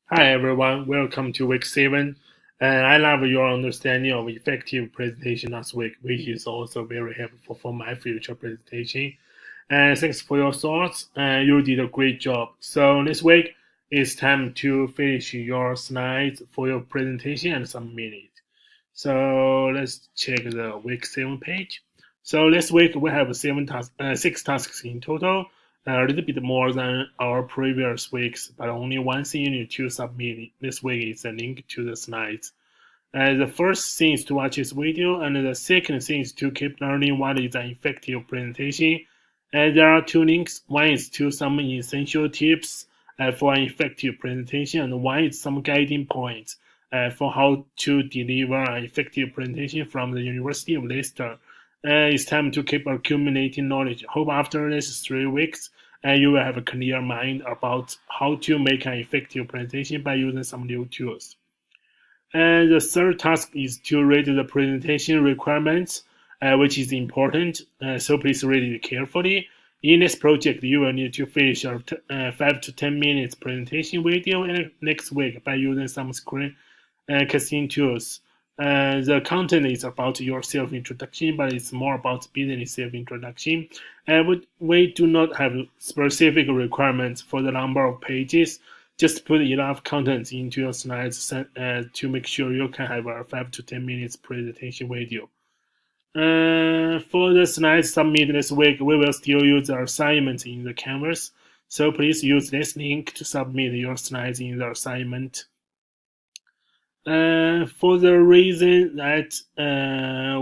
Hi everyone, welcome to week 7. I love your understanding of effective presentation last week, which is also very helpful for my future presentation. And thanks for your thoughts. You did a great job. So this week it's time to finish your slides for your presentation and submit it. So let's check the week 7 page. So this week we have 6 tasks in total, a little bit more than our previous weeks, but only one thing you need to submit this week is a link to the slides. The first thing is to watch this video, and the second thing is to keep learning what is an effective presentation. There are two links. One is to some essential tips for an effective presentation, and one is some guiding points for how to deliver an effective presentation from the University of Leicester. It's time to keep accumulating knowledge. Hope after these 3 weeks, you will have a clear mind about how to make an effective presentation by using some new tools. And the third task is to read the presentation requirements, which is important. So please read it carefully. In this project, you will need to finish a 5 to 10 minutes presentation video next week by using some screen casting tools. The content is about your self-introduction, but it's more about business self-introduction. We do not have specific requirements for the number of pages. Just put enough content into your slides to make sure you can have a 5 to 10 minutes presentation video. For the slides submitted this week, we will still use the assignment in the Canvas. So please use this link to submit your slides in the assignment. For the reason that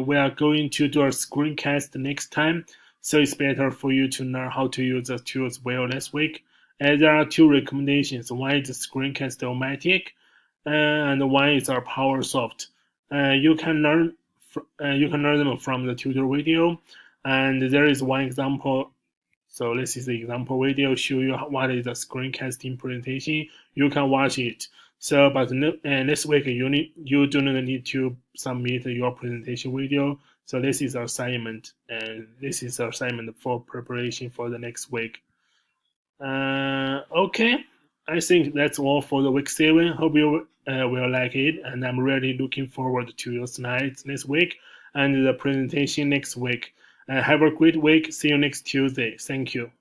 we are going to do a screencast next time, so it's better for you to learn how to use the tools well this week. There are two recommendations. One is Screencast-O-Matic, and one is our PowerSoft. You can learn them from the tutor video, and there is one example. So this is the example video show you what is a screencasting presentation. You can watch it. So, but this week you do not need to submit your presentation video. So this is assignment, and this is assignment for preparation for the next week. Okay, I think that's all for the week 7. Hope you will like it, and I'm really looking forward to your slides next week and the presentation next week. Have a great week. See you next Tuesday. Thank you.